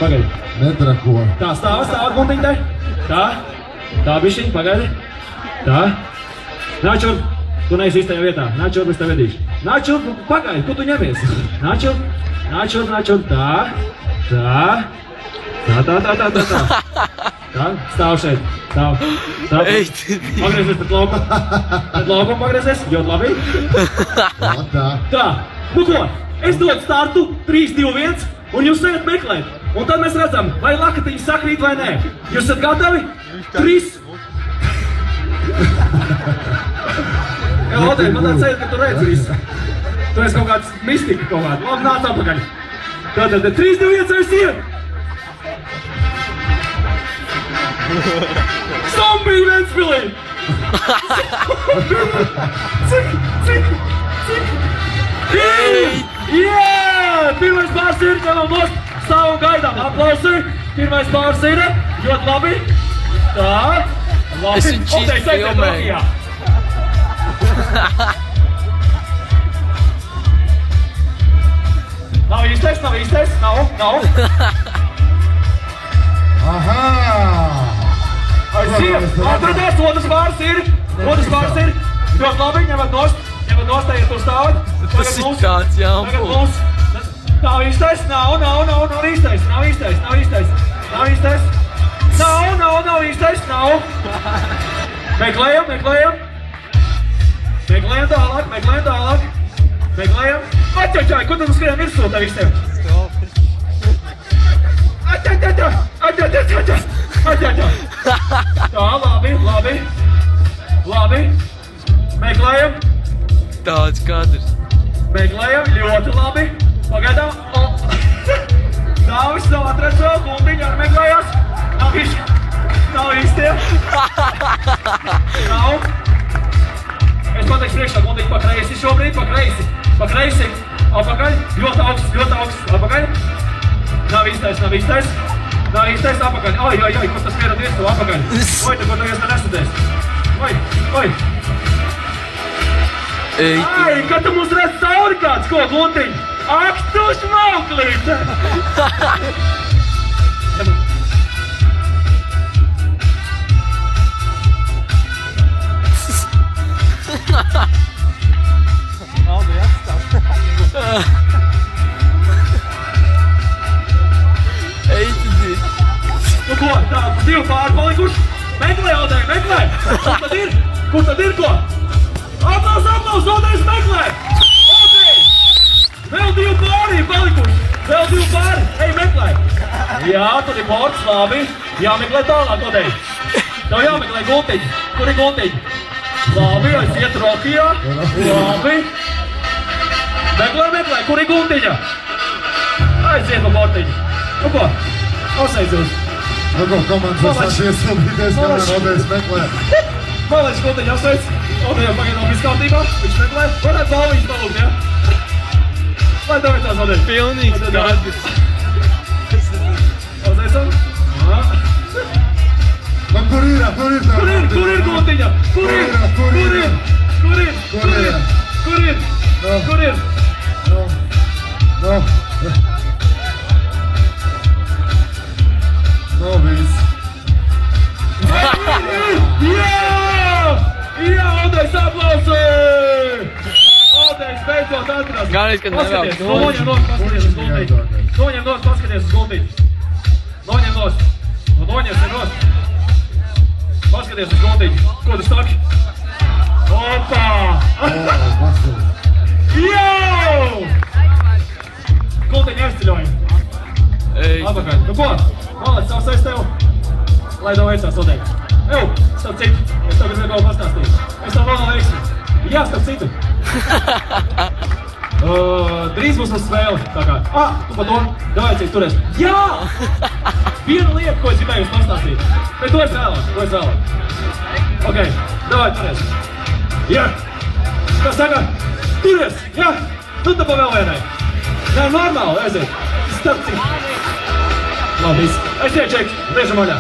pagaidi. Netrako. Tā, stāv guntiņ te. Tā bišķiņ, pagaidi. Tā. Nāc šurp, tu neesi īstajā vietā. Nāc šurp, es tev vedīšu. Nāc šurp, pagaidi, ko tu ņemies? Nāc šurp. Tā. Tā, stāv šeit. Stāv. Pagriezies pret laukumu. Pret laukumu pagriezies, ļoti labi. Tā, nu ko, es dodu startu 3, 2, 1 un jūs ejat meklēt. Un tad mēs redzam, vai lakatiņi sakrīt vai nē. Jūs esat gatavi? 3. Lodēļ, man tāds sajūt, ka tu redz visu. Tu esi kaut kāds mistika kaut kāds. Labi, nāc atpakaļ. Tātad 3, 2, 1, es iet! Zombiju Ventspilī! Cik? Jā! Pirmais pārs ir, ņemam nost, stāv un gaidām. Aplausi. Pirmais pārs ir, ļoti labi. Tā. Labi. Es viņu čīsti filmēju. Nav īstais, nav. Aha! Atradās, otrs pārs ir. Ļoti labi, ņemat nost, ejiet uz stāvot. Tas ir tāds jāmpul. Nav īstais, nav īstais. Meklējam tālāk. Atķaļ, ko tu skrien virsū tev visiem? Atķaļ. Tā, labi. Meklējam. Tāds kadrs. Meklējam, ļoti labi. Pagaidām. Dāvis nav atrads vēl, guntiņu arī meklējās. Nav īstie. Nav. Es pateikšu priekšā guntiņu pa kreisi šobrīd, pa kreisi. Apakaļ, ļoti augsts, apakaļ. Nav īstais, apakaļ. Ai, kur tas vierat virsū, apakaļ. Oi, te, ko tu ies te nesadies. Oi. Ai, kad tu mums redz cauri kāds, ko, guntiņ? Ak, tu šmauklīt! Nu ko, tā, 2 pāri palikuši. Meklē, Aldei! Kur tad ir, ko? Aplaus, Aldejs meklē! Aldei! Vēl 2 pāri palikuši. Ej, meklē! Jā, tur ir bords, labi. Jāmeklē tālāk, Aldei. Tev jāmeklē guntiņi. Kur ir guntiņi? Labi, aiziet Rokijā. Labi. Meklē, kur ir guntiņa? Aiziet pa bortiņu. Nu ko, noseidzos. Nu ko, komandas sāk iesildīties, kamēr Aldejs meklē. Malēķis guntiņu apsveic. Aldejam pagaidām viss kārtībā. Viņš meklē. Varētu balviņas palūkt, jā? Lai tev ir tās, Aldej. Pilnīgs kadrs. Apsveicam. Man kur ir guntiņa? Kur ir? No, viss. Jā, Aldejs aplausi! Aldejs beidzot atrast. Galvenais, kad nevēl. Noņem nost, paskaties uz guntiņu. Noņem nost. Paskaties uz guntiņu. Ko tu saki? Opa! Jau! Guntiņu aizceļojam. Atpakaļ. Nu ko? Malēķis savsais tev. Lai tev veicās, Aldei. Starp citu. Es tev gribēju kaut pastāstīt. Es tev vēl veiksmi. Jā, starp citu. Drīz būs uz spēli. Tā kā. Tu pa to. Davai, cik turies. Jā! Viena lieta, ko es gribēju jums pastāstīt. Bet to es vēlāk. Ok, davai, turies. Jā! Kas saka? Turies! Jā! Nu tā pa vēl vienai. Nē, normāli, aiziet. Starp citu. Labi, aiziet, čeks. Biežam vaļā.